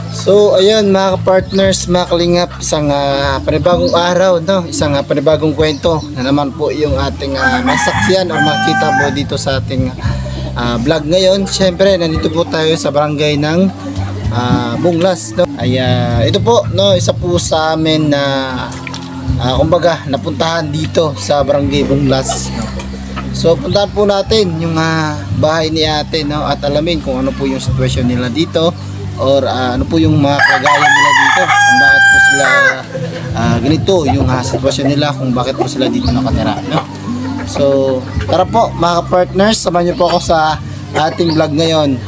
So ayun mga ka-partners, mga kalingap, isang panibagong araw, no? Isang panibagong kwento na naman po yung ating masaksiyan o makita mo dito sa ating vlog ngayon. Siyempre nandito po tayo sa barangay ng Bunglas, no? Ay ito po, no, isa po sa amin na kumbaga napuntahan dito sa barangay Bunglas, no? So puntahan po natin yung bahay ni ate, no, at alamin kung ano po yung sitwasyon nila dito or ano po yung mga kagayan nila dito, kung bakit po sila ganito yung sitwasyon nila, kung bakit po sila dito nakatira, no? So tara po mga partners, samahan niyo po ako sa ating vlog ngayon.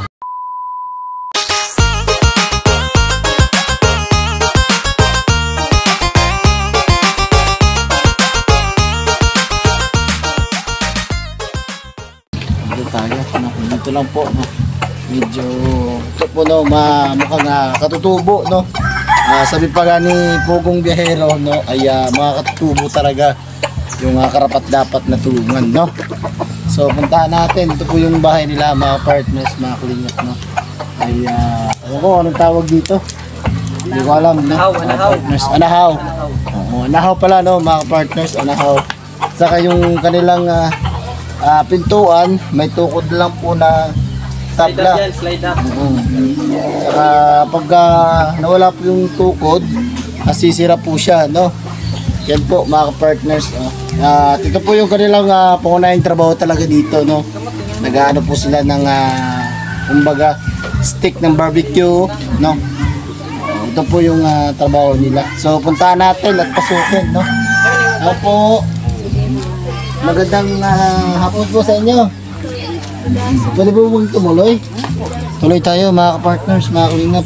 Dito lang po, no? Medyo ito po, no, mukhang katutubo, no? Sabi pa nga ni Pugong Biyahero, no, ay mga katutubo talaga yung karapat dapat na tulungan, no? So puntahan natin, ito po yung bahay nila mga partners, mga kalingap, no? Ay ano ko, anong tawag dito? Hindi ko alam, no? Partners, anahaw. Anahaw pala, no, mga partners, anahaw. Saka yung kanilang pintuan, may tukod lang po na tabla. Slide up. Saka pagka nawala po yung tukod, nasisira po siya, no? Yan po mga partners, no? Ito po yung kanilang pangunahing trabaho talaga dito, no? Nag-ano po sila ng kumbaga stick ng barbecue, no? Ito po yung trabaho nila. So puntahan natin at pasukin, no? Ano po? Magandang hapon po sa inyo. Pwede po mong tumuloy? Tuloy tayo mga ka-partners, mga kalingap.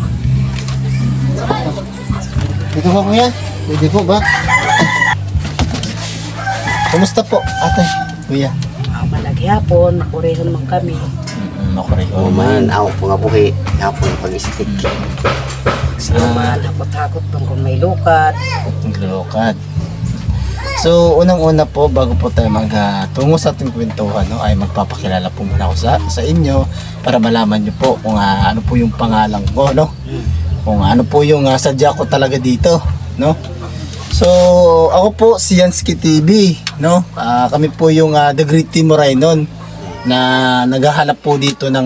Dito po kuya? Pwede po ba? Kumusta po ate? Kuya? Malagi hapon, makurehon man kami. Makurehon man. Ako po nga buhi. Hapon pag-stick. Hakot-hakot pang kung may lukat. Lukat. So, unang-una po, bago po tayo magtungo sa ating kwentuhan, no, ay magpapakilala po muna ako sa inyo para malaman nyo po kung ano po yung pangalan ko, no? Kung ano po yung sadya ko talaga dito, no? So, ako po si Yansky TV, no? Kami po yung The Great Timoray nun na naghahanap po dito ng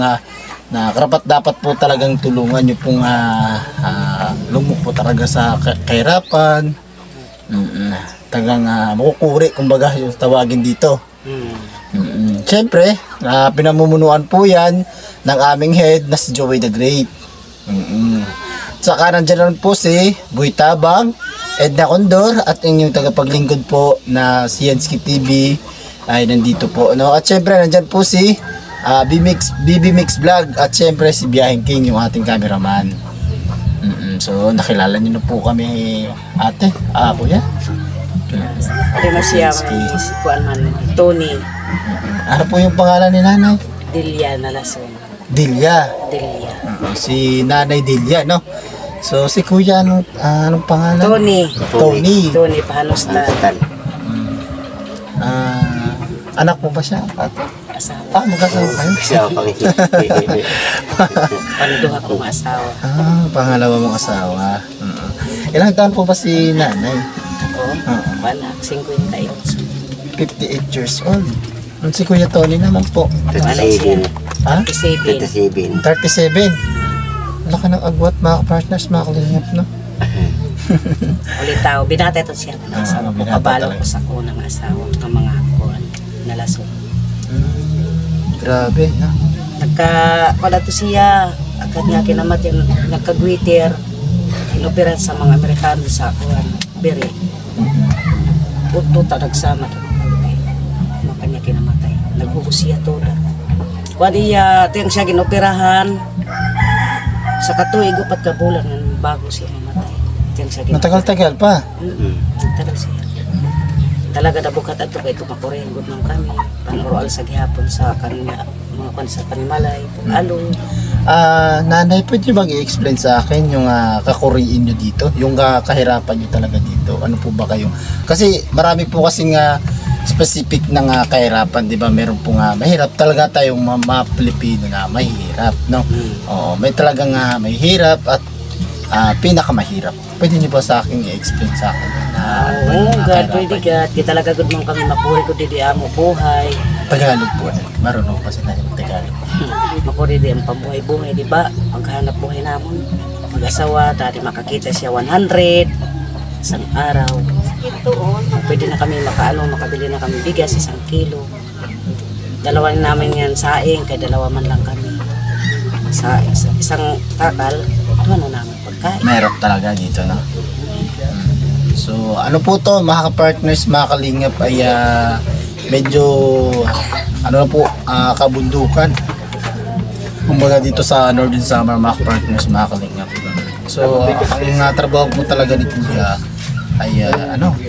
na karapat dapat po talagang tulungan nyo pong lumok po talaga sa kahirapan. Tagang makukuri, kumbaga yung tawagin dito. Siyempre, pinamumunuan po yan ng aming head na si Joey the Great. Saka nandyan lang po si Boy Tabang, Edna Condor, at inyong tagapaglingkod po na si Yansky TV ay nandito po, no? At siyempre nandyan po si BB Mix Vlog, at siyempre si Biyaheng King, yung ating cameraman. So nakilala niyo na po kami ate, kuya. Di mo siya, kuan man, Tony. Ano po yung pangalan ni nanay? Delia Nalason. Delia. Delia. Si nanay Delia, no? So si kuya, anong pangalan? Tony. Tony. Tony Pahanostan. Anak mo ba siya? Asawa. Magkasawa kayo? Siya pang Panduha kong asawa. Pangalawa mong asawa. Ilang taon po ba si nanay? Wala, 58. 58 years old. Si Kuya Tony naman po. 37. 37. 37. Wala ka ng agwat mga partners, mga kalingap, no? Ulit tao, binata ito siya ng asawa ko. Binata Kabalo talaga. ko sa kunang asawa ng mga kuan nalason. Grabe, no? Wala to siya, agad nga kinamat yan, nagkagwiter, inupiran sa mga Amerikano sa kuan, beri. Puto nagsama to. Makanya kinamatay. Naghubos siya to. Kuan iya, tiyang siya ginoperahan. Sa katuig upat ka bulan bago siya mamatay. Tiyang siya ginoperahan. Matagal-tagal pa. Talaga siya. Talaga nabukat ato kay tumakureng gud man kami. Panuroal sa gihapon sa kanina mga kan sa Panimalay, along. Nanay, pwede bang i-explain sa akin yung kakuriin nyo dito? Yung kahirapan nyo talaga dito? Ano po ba kayo? Kasi marami po kasing specific na nga kahirapan, di ba? Meron po nga mahirap talaga tayong mga Pilipino na mahirap, no? Oo, may talagang mahirap at pinakamahirap. Pwede niyo ba sa akin i-explain sa akin na Oo, God, pwede God. Di talaga good mong kami mapuhay ko di amo buhay. Tagalog po. Marunong kasi na yung Tagalog. Makuri di ang pambuhay-buhay, di ba? Maghanap buhay namon. Mag-asawa, dati makakita siya 100 isang araw. Pwede na kami makabili na kami bigas, 1 kilo. Dalawa namin yan saing, kaya dalawa man lang kami. Sa isang takal, ito na namin pagkain. Meron talaga dito, no? So, ano po to, mga ka-partners, mga kalingap, ay medyo, ano na po, kabundukan. Kumbaga dito sa Northern Samar, mga ka-partners, mga kalingap. So, ang trabaho po talaga ni Kuya ay,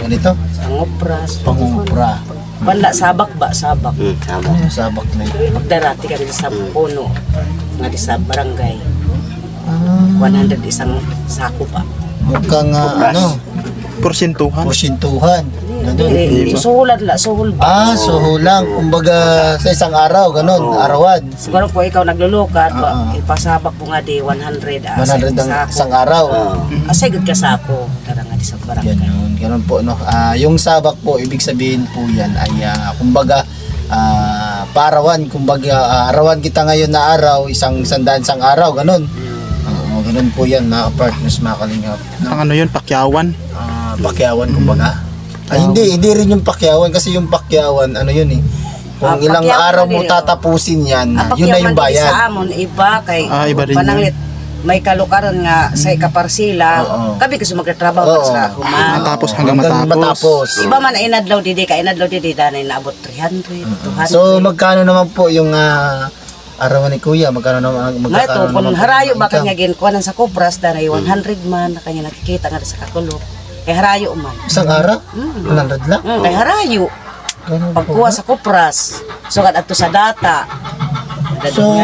ganito? Pangopras. Pangupra. Banda, sabak ba? Sabak. Tama. Ano yung sabak na yun? Pagdarati kami sa puno, nga di sa barangay. Ah, 100 isang sako pa. mukhang, Porsintuhan. porsintuhan. Ganun. Suhulad la, suhul ba? Suhulang. Kumbaga, sa isang araw, ganun, arawan. Siguro kung ikaw naglulukat, Oo. ipasabak mo nga di 100 100 ang isang araw. Asay gud ka sako, tara nga di sa barangay. Ganun po, no. Yung sabak po, ibig sabihin po yan ay, kumbaga, parawan. Kumbaga, arawan kita ngayon na araw, isang isang araw, ganun. Oo, ganun po yan, mga partners, mga kalingap. Ang ano yun, pakyawan. Pakyawan, kumbaga. Hindi rin yung pakyawan kasi yung pakyawan, ano yun eh. Kung ilang pakyawan araw na mo din, tatapusin yan, Apak yun na yung yaman din bayad. Sa amon, iba kay Iba rin pananglit. May kalukaran nga sa ikaparsila. Oo. Kami kasi magtatrabaho Oo. sa human. Matapos hanggang matapos. Iba man inadlaw didi ka inadlaw didi danay naabot 300, 200. So magkano naman po yung arawan ni Kuya? Magkano naman Nga ito, kung harayo ba income? kanya ginkuhanan sa Kupras, danay 100 man na kanya nakikita nga sa kakulok. Kay harayo man. Isang araw? 100 lang? Kay harayo. Ganun po Pagkuha ba? sa Kupras, sugad adto sa data. So,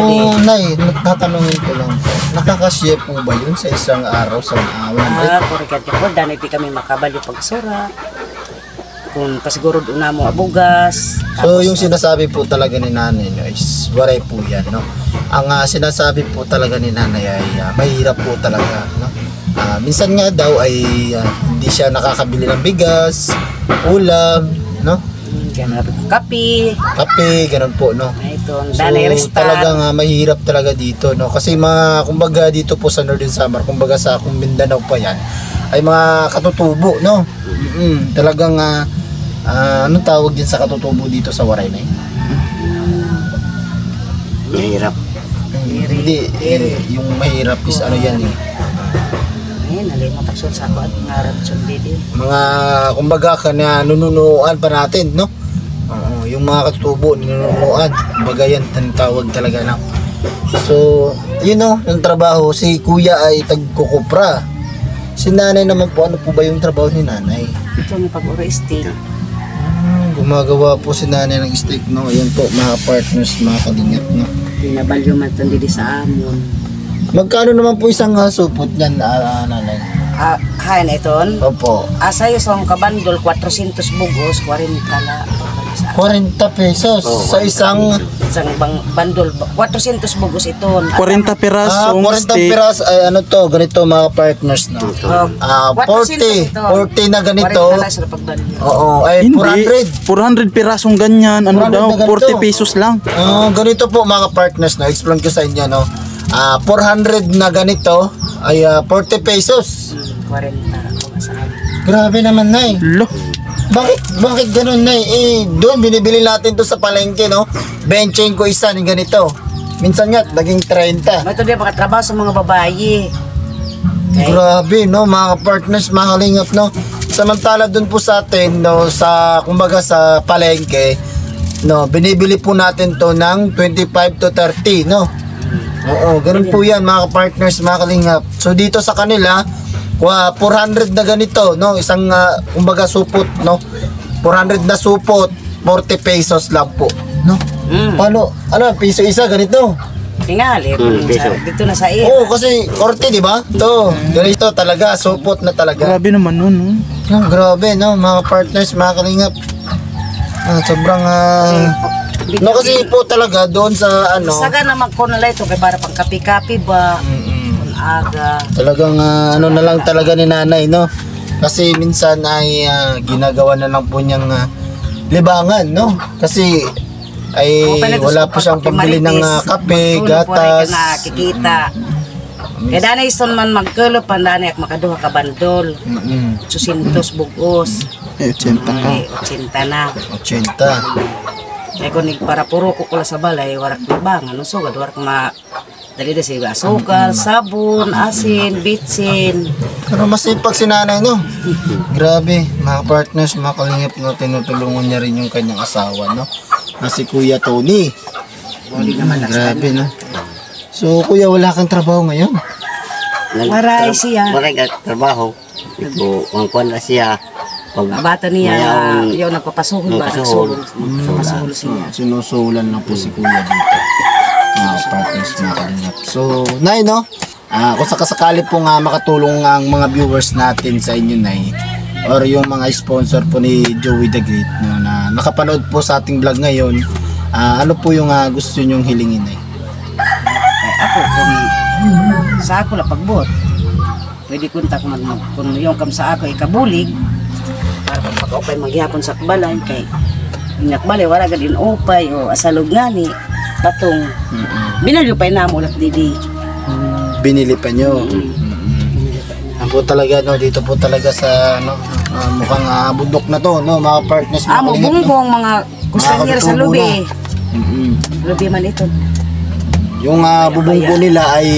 Nay, tatanungin ko lang po. Nakakasya po ba yun sa isang araw sa 100? Kurikat ko, danay di kami makabali pagsura. Kung pasiguro doon na mo abugas. So, yung sinasabi po talaga ni nanay no, is waray po yan. No? Ang sinasabi po talaga ni nanay ay mahirap po talaga. No? Minsan nga daw ay hindi siya nakakabili ng bigas, ulam, no? Kapi. Kape, ganun po, no? Ito, ang So, danay restart. talagang mahirap talaga dito, no? Kasi mga, kumbaga dito po sa Northern Samar, kumbaga sa kung Mindanao pa yan, ay mga katutubo, no? Talagang, anong tawag din sa katutubo dito sa Waray na yun? Mahirap. Hindi, yung mahirap is ano yan eh. Ayun, nalimot ako sa ako at ngarap sundi din. Mga, kumbaga, nununuan pa natin, no? Oo, yung mga katutubo, ninunuan. Kumbaga yan, ang tawag talaga na. So, yun no, yung trabaho, si Kuya ay tagkukupra. Si nanay naman po, ano po ba yung trabaho ni nanay? Ito may pag-ura steak. Gumagawa po si nanay ng steak, no? Ayan po, mga partners, mga kalingap, no? Pinabalyo man ito dito sa amon. Magkano naman po isang supot niyan, nanay? Hain iton. Opo. Asayo sa kabandol, 400 bugos, 40 la. 40 pesos sa isang... Isang bandol, 400 bugos iton. 40 pirasong 40 steak. peras, ay ano to, ganito mga partners, no? 400 40 na ganito. 40 la sa pagbalyo. Oo, ay Hindi. 400. 400 pirasong ganyan. Ano 400 daw? na ganito. 40 pesos lang. Ganito po mga partners, no? Explain ko sa inyo, no? 400 na ganito ay 40 pesos. 40 ako masabi. Grabe naman, Nay. Lo. Bakit ganun, Nay? Doon binibili natin to sa palengke, no? Benching ko isa ng ganito. Minsan nga, naging 30. Ito din makatrabaho sa mga babayi. Okay. Grabe, no? Mga partners, mga kalingap, no? Samantala doon po sa atin, no? Sa, kumbaga sa palengke, no? Binibili po natin to ng 25 to 30, no? Oo, ganun po yan, mga partners, mga kalingap. So dito sa kanila, 400 na ganito, no? Isang, kumbaga supot, no? 400 na supot, 40 pesos lang po, no? Paano? Ano, piso isa, ganito? Tingali, dito na sa iyo. Oo, kasi 40, di ba? Ito, ganito talaga, supot na talaga. Grabe naman nun. No? Grabe, no? Mga partners, mga kalingap. Sobrang Di- no, kasi po talaga doon sa ano, Saga naman ko na ito kay para pang kapi-kapi ba. Kung aga. talagang ano na lang talaga ni nanay, no? Kasi minsan ay ginagawa na lang po niyang libangan, no? Kasi ay wala po siyang pambili ng kape, gatas. Nakikita. Kaya danay son man magkulo pandani ak makaduha ka bandol. 800 bugos. 80 ka. Ay 80 na. 80. Kaya kung para puro ko kula sa balay, warak libangan. No, sugad, warak dali na siya asukal, sabon, asin, bitsin. Pero masipag si nanay, no? Grabe, mga partners, mga kalingap, no? Tinutulungan niya rin yung kanyang asawa, no? Na si Kuya Tony. Wali naman na Grabe, no? So, Kuya, wala kang trabaho ngayon? Maray siya. Maray ka trabaho. Ito, kuwan na siya. Pag Bata niya, mayroong- yung nagpapasuhol ba? Nagpasuhol. Nagpapasuhol siya. Sinusulan lang po si Kuya dito. Mga partners, mga kalingap. So, Nay, no? Kung sakasakali po nga makatulong ang mga viewers natin sa inyo, Nay, or yung mga sponsor po ni Joey the Great, no, na nakapanood po sa ating vlog ngayon, ano po yung gusto nyong hilingin, Nay? Ako, kung sa ako lang pagbuot, pwede kuntak kung yung kam sa ako ikabulig, para pagpakaupay maghihapon sa balay, kay ingat balay, wala gadin upay o asalog nga ni, patong, binalupay na mo ulat didi. Binili pa nyo. Yan po talaga, no, dito po talaga sa ano, mukhang bundok na to, no, mga partners, mga Amo, kalingap, no? bungbong mga kusanyer sa katubo lubi. Mm-mm. Lubi man ito. Yung bubong po nila ay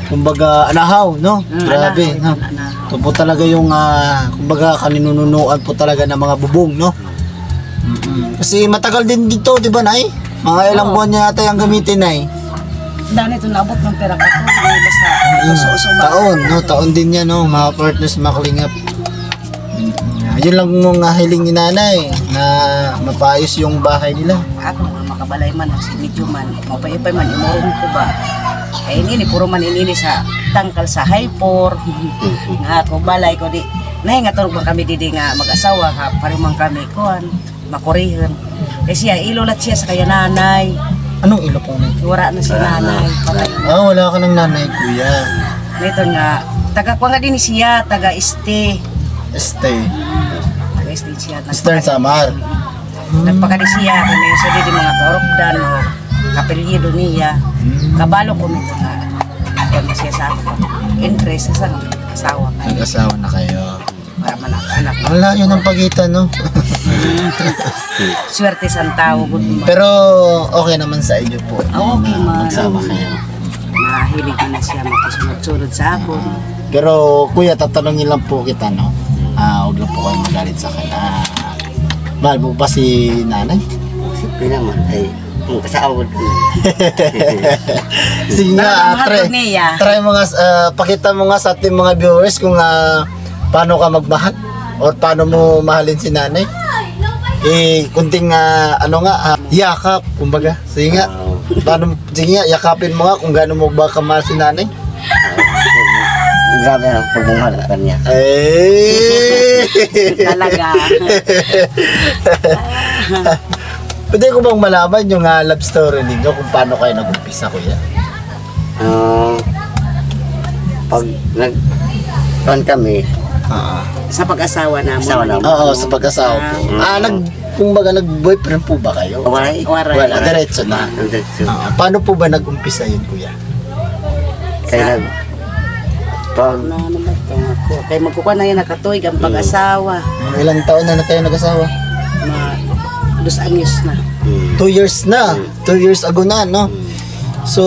kumbaga anahaw, no? Grabe, no? Ito po talaga yung kumbaga kaninununuan po talaga ng mga bubong, no? Kasi matagal din dito, di ba, Nay? Mga ilang buwan niya yata yung gamitin, Nay. Dahil ito naabot ng pera ka to, basta uso-uso ba? Taon, no? Taon din yan, no? Mga partners, mga kalingap. Yun lang mong hiling ni nanay na mapayos yung bahay nila. Ako mga makabalay man, si medyo man, mapayipay man, imurong ko ba? Kaya ini, puro man inini sa tangkal sa hypor. Nga ako, balay ko di. Nahi nga tulog man kami didi nga mag-asawa, ha, pareho man kami, kuhan, makurihan. Eh siya, ilulat siya sa kaya nanay. Anong ilo po, Nay? Wala na si nanay. Wala ka ng nanay, kuya. Ito nga, taga-kwa nga din siya, taga-este. Stay. Taga-este siya. Eastern Samar. Nagpakali siya, kami sa di mga kaorokdan, mga kapelyido niya. Kabalo ko nito nga, kaya siya sa ako. Interest sa asawa ka. Nag-asawa na kayo. Para anak. Ang layo ng pagitan, no? Swerte sa tao, good man. Pero okay naman sa inyo po. Okay man. Magsama kayo. Mahilig na siya makasunod-sunod sa ako. Pero kuya, tatanungin lang po kita, no? Huwag lang po kayo magalit sa kanya. Mahal mo ba si nanay? siyempre naman ay ang kasawa ko. Sige nga, Mahal ko niya. try mo nga, pakita mo nga sa ating mga viewers kung paano ka magmahal or paano mo mahalin si nanay. Kunting yakap, kumbaga. Sige nga, sige nga, yakapin mo nga kung gaano mo ba kamahal si nanay. Grabe ang pagmamahal sa kanya. Talaga. Pwede ko bang malaman yung love story ninyo kung paano kayo nag-umpisa, kuya? Pag nag-run kami, Sa pag-asawa namin. asawa namin. Oo, sa pag-asawa po. Kumbaga nag-boyfriend po ba kayo? Waray. Wala, diretso na. Paano po ba nag-umpisa yun, kuya? Kaya pag Na naman ito ako. Kaya magkukuha na yan nakatuig ang pag-asawa. Ilang taon na kayo nag-asawa? Mga 2 anyos na. 2 years na. 2 years ago na, no? So,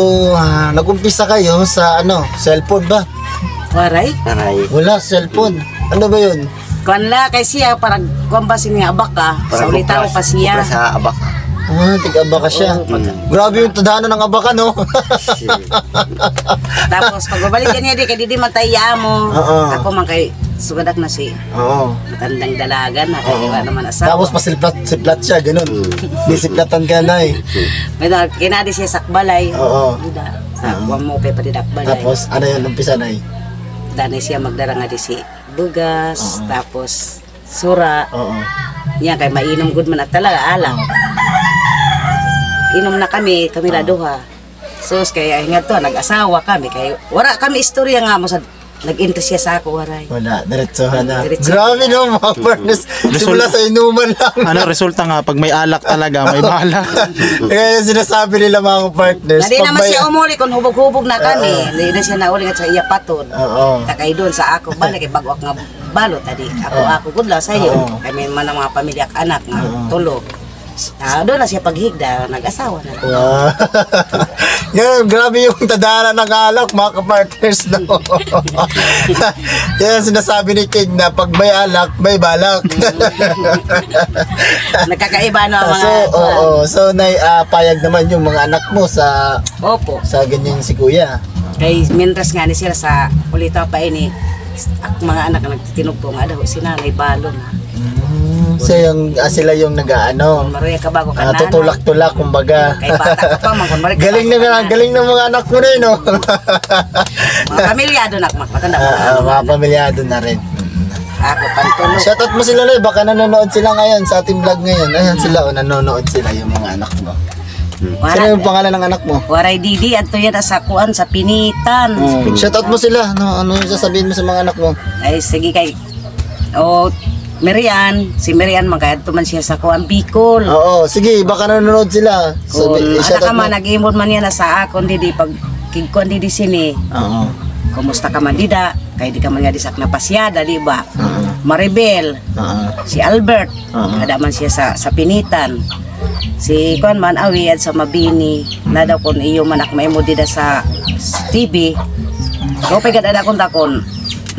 nag-umpisa kayo sa cellphone ba? Waray? aray, Wala, cellphone. Ano ba yun? Kanla kay siya parang kumbasi niya abak ka. Sa ulitaw pa siya. Sa abak. Tig-abaka siya. Grabe yung tadhana ng abaka, no? Tapos pagbabalik niya di kay di mataya mo. Oo. Ako man kay sugadak na si Oo. matandang dalaga na kay Oo. wala naman asawa. Tapos pasiplat siya, ganun. Disiplatan ka na eh. May kinadi siya sakbalay. Oo. Dida. Sa kuwan mo pa dakbalay. Tapos, ano yun, umpisa na eh. Danay siya magdara nga di si bugas. Tapos sura. Oo. Yan kay mainom gud man at talaga alak. Inom na kami la duha. Sus kay hingat to nag-asawa kami kay wala kami istorya nga mo sa nag-interest siya sa ako waray. Wala, diretsohan na. Diretso. Grabe no, mga partners. Simula sa inuman lang. Ano, resulta nga, pag may alak talaga, may balak. Kaya sinasabi nila mga partners. Hindi pag naman may- siya umuli kung hubog-hubog na kami. Hindi na siya nauli nga sa iya paton. Oo. Takay doon sa ako balik kay bago nga balot tadi. Ako good la sa iyo. Oo. Kami man ang mga pamilya at anak nga tulo. Doon na siya paghigda, nag-asawa na. Wow. Yan, grabe yung tadhana ng alak, mga kapartners. No? Yan, sinasabi ni King na pag may alak, may balak. Nagkakaiba na ang mga So, so payag naman yung mga anak mo sa Opo. ganyan si Kuya. Kay minras nga ni sila sa ulitaw pa ini. Mga anak na nagtitinugpo nga daw si nanay balo na. So, sila yung nag-ano, Maruya ka bago ka nanay. tutulak-tulak, kumbaga. Kay bata ka pa man kung maruya ka Galing bago ka na, galing ng mga anak mo na yun, no? Mga pamilyado na matanda pa. Mga pamilyado na rin. Ako pantulo. Shoutout mo sila, Loy. Baka nanonood sila ngayon sa ating vlog ngayon. Ayan sila, nanonood sila yung mga anak mo. Sino yung pangalan ng anak mo? Waray Didi adto yan sa kuan sa pinitan. Shoutout mo sila. Ano yung sasabihin mo sa mga anak mo? Ay sige kay si Marian magayad man siya sa kuan Bicol. Oo, sige. Baka nanonood sila. Kung ada Shoutout ka mo. man nag-imod man yan na sa akon didi pag kigkuan didi sini. Oo. Kumusta ka man dida? Kay di ka man nga disak na pasyada, di ba? Maribel, Oo. si Albert, ada man siya sa pinitan. Si kuan man awiyad sa Mabini, na daw kun iyo manak maimo dida sa TV. Ko pagad ada kun takon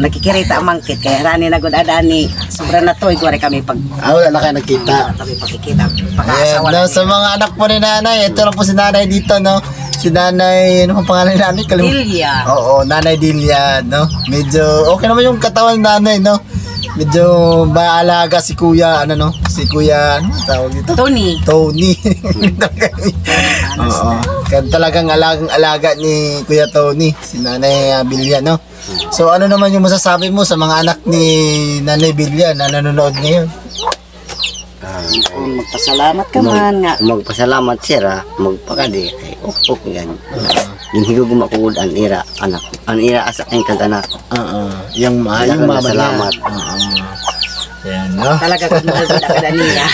nakikirita ang mangkit kaya rani na gud ada ni sobra na toy gore kami pag Wala na kayo nagkita. kami pagkikita Ayan, pag-aasawa no, na sa mga anak po ni nanay, ito lang po si nanay dito, no? Si nanay, ano ang pangalan ni nanay? Dilya. Oo, nanay Dilya, no? Medyo, okay naman yung katawan ni nanay, no? Medyo maalaga si kuya, ano, no? Si kuya, ano ang tawag dito? Tony. Tony. Oo. Kaya talagang alagang-alaga ni Kuya Tony, si Nanay Bilya, no? So ano naman yung masasabi mo sa mga anak ni Nanay Bilya na nanonood ngayon? Kung magpasalamat ka man nga. Magpasalamat sir magpakadi ay upok yan. Ginhigo gumakuod ang ira anak. Ang ira asa ang kaganak. Yung Daghang mama niya. salamat. Yan, no? Talaga kung mahal ko na kada niya.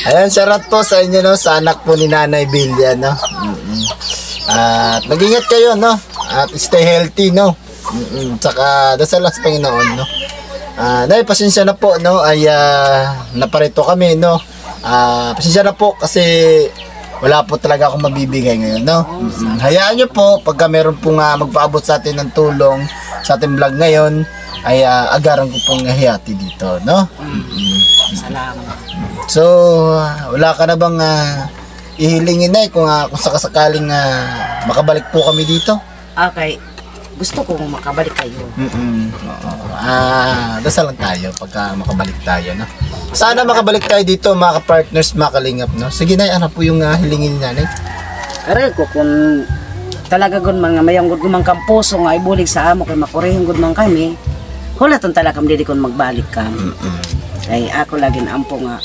Ayan, shoutout po sa inyo, no? Sa anak po ni Nanay Bilya, no? At mag-ingat kayo, no? At stay healthy, no? Tsaka dasal lang sa Panginoon, no? Dahil pasensya na po, no? Ay naparito kami, no? Pasensya na po kasi wala po talaga akong mabibigay ngayon, no? Hayaan nyo po, pagka meron pong magpaabot sa atin ng tulong sa ating vlog ngayon, ay agaran ko pong hihati dito, no? Salamat. So, wala ka na bang ihilingin na kung sakasakaling makabalik po kami dito? Okay. Gusto ko makabalik kayo. Dasal lang tayo pagka makabalik tayo, no? Sana makabalik tayo dito, mga ka-partners, mga kalingap, no? Sige na, ano po yung hilingin ni nanay? Aray ko kung talaga gud man nga mayang gud man kang puso nga ibulig sa amo kay makurehon gud man kami. Hulaton talaga kam dili kon magbalik ka. Kay ako lagi na ampo nga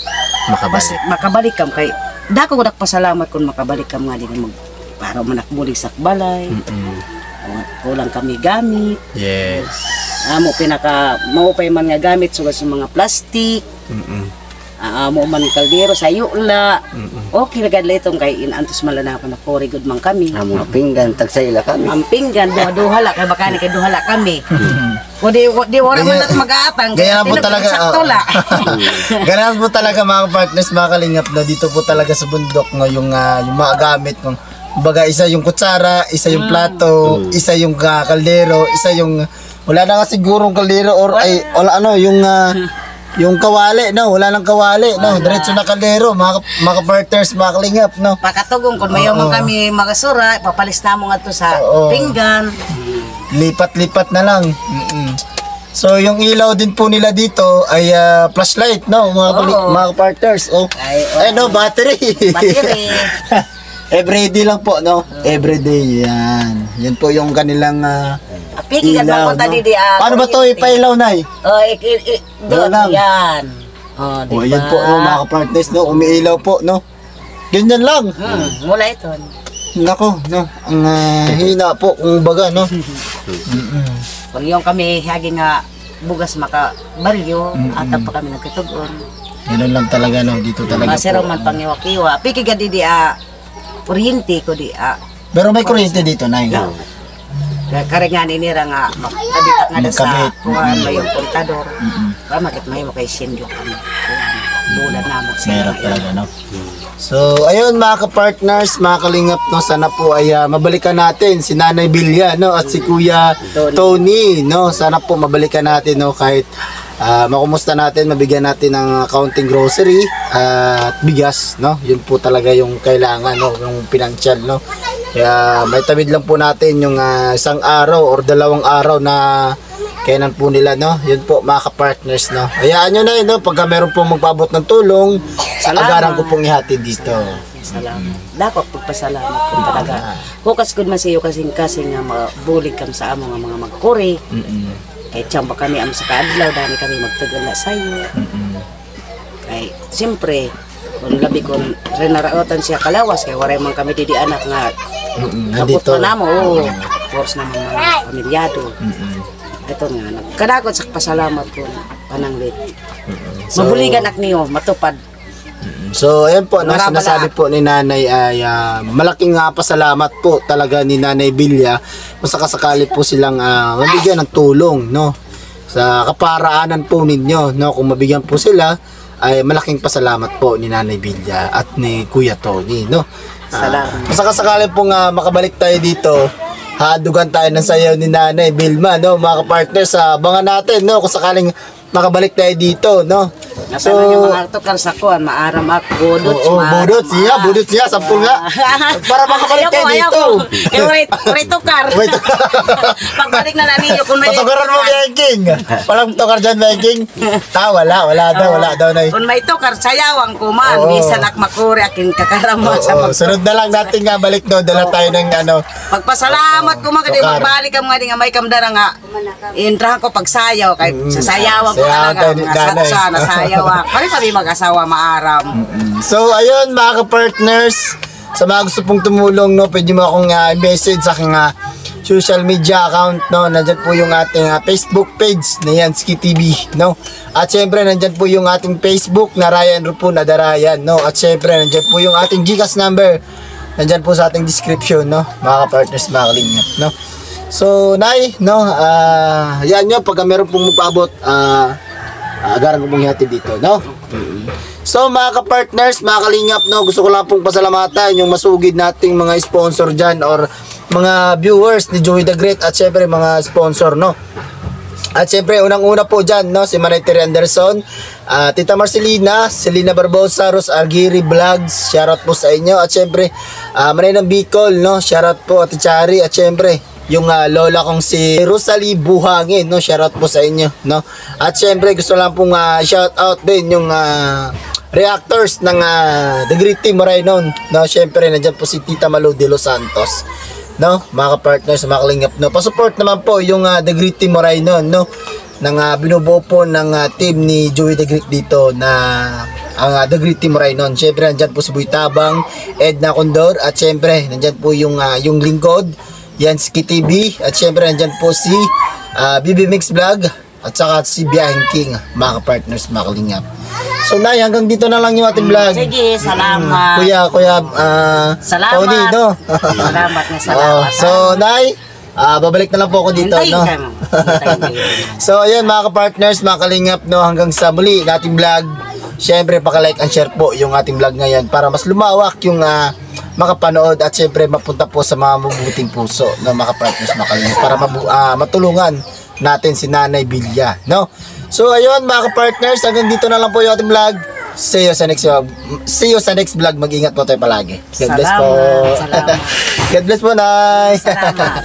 makabalik kam kay dako gud pasalamat kun makabalik kam nga di mag para manakbulig sa balay. Kulang kami gamit. Yes. Amo pinaka maupay man nga gamit sugad sa mga plastic. Amo man kaldero sa yula. Okay lagad itong kay inantos malana na pori good man kami. Ang mga pinggan tagsayla kami. Ang pinggan duha-duha kay baka ni kay duhala kami. Di wala man natin mag-aatang. Ganyan po talaga. Sakto la. Ganyan po talaga, mga partners, mga kalingap, no? Dito po talaga sa bundok, no? Yung mga gamit, no? Baga, isa yung kutsara, isa yung plato, isa yung kaldero, isa yung wala na nga sigurong kaldero or ay wala yung kawali, no? Wala nang kawali, no? Diretso na kaldero, mga partners, mga kalingap, no? Pakatugong kung mayo man kami magasura, papalis na mo nga to sa pinggan. Lipat-lipat na lang. So, yung ilaw din po nila dito ay flashlight, no? Mga partners. Oh. Ay, no, battery. Battery. Everyday lang po, no? Everyday, yan. Yan po yung kanilang Piki ka ilaw, mapunta no? di Paano ba to ipailaw, Nay? Oh, doon lang. yan. Oh, O, diba? yan po, no, mga kapartners, no? Umiilaw po, no? Ganyan lang. Mula ito. Nako, no? Ang hina po, kung baga, no? Kung yung kami hagi nga bugas makabalyo, atap pa kami nagkitugon. Ganun lang talaga, no? Dito talaga Masero po. man pangiwa-kiwa. Piki ka di kuryente ko di Pero may kuryente dito, Nay. Kare nga ninira nga makabita nga na sa Magkabit. kuhaan may yung kontador. Para makit may mo kay Shinjo kami. Bulan na mo Meron talaga, no? So, ayun mga ka-partners, mga kalingap, no? Sana po ay mabalikan natin si Nanay Bilya, no? At si Kuya Tony, no? Sana po mabalikan natin, no? Kahit makumusta natin, mabigyan natin ng kaunting grocery at bigas, no? Yun po talaga yung kailangan, no? Yung financial, no? Kaya may tawid lang po natin yung isang araw or 2 araw na kainan po nila, no? Yun po mga ka-partners, no? Hayaan nyo na yun, no? Pagka meron pong magpabot ng tulong, agaran ko pong ihatid dito. Salamat. Dapat pagpasalamat ko talaga. Hukas ko man sa iyo kasi nga mabulig kam sa amo nga mga magkuri. Kay tsamba kami am sa kaadlaw, dami kami magtagal na sa iyo. Kay siyempre, kung labi kong renaraotan siya kalawas, kay waray man kami didi anak nga kabot Nandito. pa namo, force naman mga pamilyado. Ito nga, kadakot sa pasalamat ko pananglit. Mabuligan ak niyo, matupad. So, ayan po, no, Marabala. sinasabi po ni Nanay ay malaking pasalamat po talaga ni Nanay Bilya kung sakasakali po silang mabigyan ng tulong, no? Sa kaparaanan po ninyo, no? Kung mabigyan po sila, ay malaking pasalamat po ni Nanay Bilya at ni Kuya Tony, no? Salamat. Kung sakasakali po makabalik tayo dito, hadugan tayo ng sayaw ni Nanay Bilma, no? Mga kapartners, abangan natin, no? Kung sakaling makabalik tayo dito, no? So, yung mga tukar sa kuan, maaram ako, budots, budot siya, sampul nga. Para makabalik tayo dito. Kaya may tukar. Wait. Pagbalik na ninyo kung may Patukaran mo, Mengking. Walang tukar dyan, Mengking. Wala daw na. Kung may tukar, sayawang ko man. Oo. Bisan ak makuri aking kakarama sa Oo, sunod na lang natin nga balik, no? Dala tayo ng Pagpasalamat ko mga kadi Tukar. magbalik ka mga di nga may kamdara nga. Intrahan ko pagsayaw kay sa sayawang ko Sayaw talaga. tayo ni Danay. Sa nasayaw. Kami mag-asawa maaram. So, ayun, mga ka-partners, sa mga gusto pong tumulong, no? Pwede mo akong i-message sa aking social media account, no? Nandyan po yung ating Facebook page na Yansky TV, no? At syempre, nandyan po yung ating Facebook na Ryan Rupon Adarayan, no? At syempre, nandyan po yung ating GCash number. Nandyan po sa ating description, no? Mga ka-partners, mga kalingap, no? So, Nay, no? Yan nyo, pagka meron pong magpaabot, agaran ko pong ihatid dito, no? So, mga ka-partners, mga kalingap, no? Gusto ko lang pong pasalamatan yung masugid nating mga sponsor dyan or mga viewers ni Joey the Great at syempre mga sponsor, no? At syempre, unang-una po dyan, no? Si Manay Terry Anderson, Tita Marcelina, Selena Barbosa, Ros Argiri Vlogs, shoutout po sa inyo. At syempre, Manay ng Bicol, no? Shoutout po at Chari. At syempre, yung lola kong si Rosalie Buhangin, no? Shoutout po sa inyo, no? At syempre, gusto lang pong shoutout din yung reactors ng The Great Team Moraynon, no? Syempre, nandyan po si Tita Malu de Los Santos, no? Mga ka-partners, mga kalingap, no? Pasupport naman po yung The Great Team Moraynon, no? Nang binubuo po ng team ni Joey the Great dito na ang The Great Team Moraynon. Syempre, nandyan po si Boy Tabang, Edna Condor, at syempre, nandyan po yung lingkod, Yansky TV, at syempre nandyan po si BB Mix Vlog at saka si Biyahing King, mga ka-partners, mga kalingap. So, Nay, hanggang dito na lang yung ating vlog. Sige, salamat. Kuya, Salamat. Tony, no? Salamat na salamat. So, Nay, babalik na lang po ako dito, Hintayin no? ka mo. Hintayin kayo. So, ayan mga ka-partners, mga kalingap, no? Hanggang sa muli nating vlog. Syempre, paka-like and share po yung ating vlog ngayon para mas lumawak yung makapanood at syempre mapunta po sa mga mabubuting puso ng mga partners, mga kalingap, para matulungan natin si Nanay Bilya, no? So ayun mga ka-partners, hanggang dito na lang po yung ating vlog. See you sa next vlog. Mag-ingat po tayo palagi. God bless po. Salamat. God bless po, Nay. Salamat.